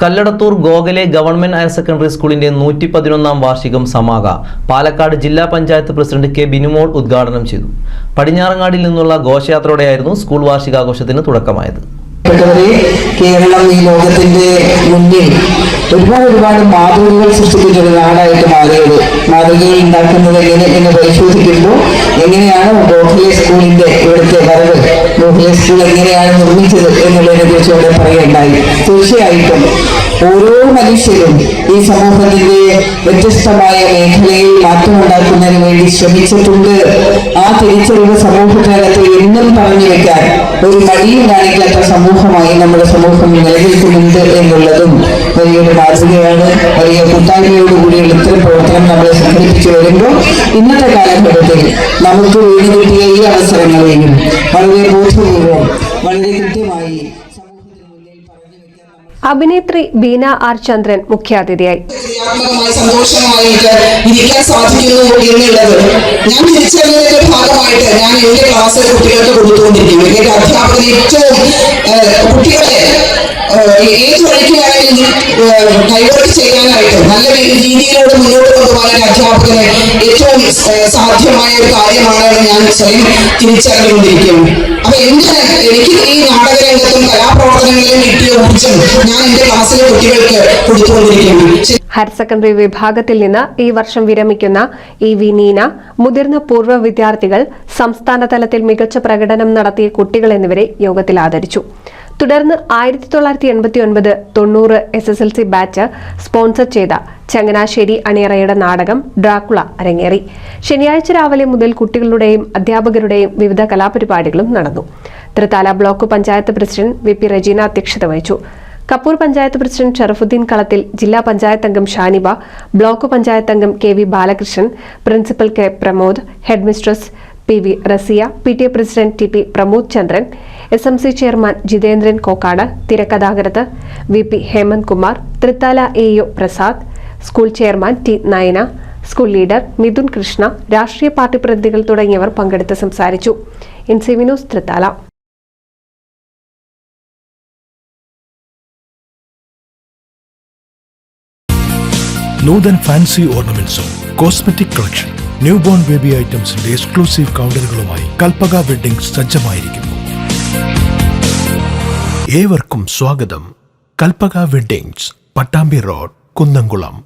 Kalladathur Gokhale government higher secondary സ്കൂളിന്റെ 111ാം വാർഷികം സമാഗ പാലക്കാട് ജില്ലാ പഞ്ചായത്ത് പ്രസിഡന്റ് കെ ബിനുമോൾ ഉദ്ഘാടനം ചെയ്തു. പടിഞ്ഞാറങ്ങാടിയിൽ നിന്നുള്ള ഘോഷയാത്രയോടെയായിരുന്നു സ്കൂൾ വാർഷികാഘോഷത്തിന് തുടക്കമായത്. കേരളം ഈ ലോകത്തിന്റെ മുന്നിൽ ഒരുപാട് മാതൃകകൾ സൃഷ്ടിപ്പിച്ചൊരു നാടായിട്ട് മാറിയത്. മാതൃകകൾ ഉണ്ടാക്കുന്നത് എങ്ങനെ എന്ന് പരിശോധിക്കുമ്പോൾ എങ്ങനെയാണ് ഗോഖലെ സ്കൂളിന്റെ ഇവിടുത്തെ വരവ്, ഗോഖലെ സ്കൂൾ എങ്ങനെയാണ് നിർമ്മിച്ചത് എന്നുള്ളതിനെ കുറിച്ച് ഇവിടെ പറയുകയുണ്ടായി. തീർച്ചയായിട്ടും ഓരോ മനുഷ്യരും ഈ സമൂഹത്തിന്റെ വ്യത്യസ്തമായ മേഖലയിൽ മാറ്റമുണ്ടാക്കുന്നതിന് വേണ്ടി ശ്രമിച്ചിട്ടുണ്ട്. ആ തിരിച്ചറിവ് സമൂഹത്തിനകത്ത് എന്നും പറഞ്ഞു വെക്കാൻ ഒരു മടിയും കാണിക്കാത്ത സമൂഹമായി നമ്മുടെ സമൂഹം നിലനിൽക്കുന്നുണ്ട് എന്നുള്ളതും വലിയൊരു മാതൃകയാണ്. വലിയ കൂട്ടായ്മയോടുകൂടിയുള്ള ഇത്തരം പ്രവർത്തനം നമ്മളെ സംഘടിപ്പിച്ചു വരുമ്പോൾ ഇന്നത്തെ കാലഘട്ടത്തിൽ നമുക്ക് വീണ് കിട്ടിയ ഈ അവസരങ്ങളെയും വളരെ ബോധപൂർവം വളരെ കൃത്യമായി അഭിനേത്രി ബീന ആർ ചന്ദ്രൻ മുഖ്യാതിഥിയായി. സന്തോഷമായിട്ട് ഇരിക്കാൻ സാധിക്കുന്നു എന്നുള്ളത് ഞാൻ തിരിച്ചറിഞ്ഞതിന്റെ ഭാഗമായിട്ട് ഞാൻ എന്റെ ക്ലാസ് കുട്ടികൾക്ക് കൊടുത്തുകൊണ്ടിരിക്കും. എന്റെ അധ്യാപകർ ഏറ്റവും കുട്ടികളെ ഏത് വഴിക്കാണെങ്കിലും ഡൈവേർട്ട് ചെയ്യാനായിട്ട് നല്ല രീതിയിലൂടെ മുന്നോട്ട് കൊണ്ടുപോകാൻ അധ്യാപകന് ഏറ്റവും സാധ്യമായ ഒരു കാര്യമാണെന്ന് ഞാൻ സ്വയം തിരിച്ചറിഞ്ഞുകൊണ്ടിരിക്കുന്നു. അപ്പൊ എനിക്ക് ഈ നാടകരംഗത്തും കലാപ്രവർത്തനങ്ങളിലും കിട്ടിയ ഊർജ്ജം ഞാൻ എന്റെ ക്ലാസ്സിലെ കുട്ടികൾക്ക് കൊടുത്തുകൊണ്ടിരിക്കുന്നു. ഹയർ സെക്കൻഡറി വിഭാഗത്തിൽ നിന്ന് ഈ വർഷം വിരമിക്കുന്ന വി നീന, മുതിർന്ന പൂർവ്വ വിദ്യാർത്ഥികൾ, സംസ്ഥാന തലത്തിൽ മികച്ച പ്രകടനം നടത്തിയ കുട്ടികൾ എന്നിവരെ യോഗത്തിൽ ആദരിച്ചു. തുടർന്ന് 1989-90 SSLC ബാച്ച് സ്പോൺസർ ചെയ്ത ചങ്ങനാശ്ശേരി അണിയറയുടെ നാടകം ഡ്രാക്കുള അരങ്ങേറി. ശനിയാഴ്ച രാവിലെ മുതൽ കുട്ടികളുടെയും അധ്യാപകരുടെയും വിവിധ കലാപരിപാടികളും നടന്നു. Thrithala block panchayat president VP Rajeena അധ്യക്ഷത വഹിച്ചു. കപ്പൂർ പഞ്ചായത്ത് പ്രസിഡന്റ് ഷറഫുദ്ദീൻ കളത്തിൽ, ജില്ലാ പഞ്ചായത്ത് അംഗം ഷാനിബ, ബ്ലോക്ക് പഞ്ചായത്ത് അംഗം KV Balakrishnan, principal K Pramod, head mistress PV Rasiya, PTA president TP Pramod Chandran, SMC chairman Jithendran Kokkad, തിരക്കഥാകൃത്ത് VP Hemanth Kumar, Thrithala AO Prasad, school chairman T Nayana, school leader Mithun Krishna, രാഷ്ട്രീയ പാർട്ടി പ്രതിനിധികൾ തുടങ്ങിയവർ പങ്കെടുത്ത് സംസാരിച്ചു. NCV news Thrithala. Nuthan fancy ഓർണമെന്റ്സും cosmetic collection, new born baby ഐറ്റംസിന്റെ എക്സ്ക്ലൂസീവ് കൗണ്ടറുകളുമായി കൽപ്പക വെഡ്ഡിംഗ്സ് സജ്ജമായിരിക്കുന്നു. ഏവർക്കും സ്വാഗതം. Kalpaka weddings, Pattambi road, Kunnamkulam.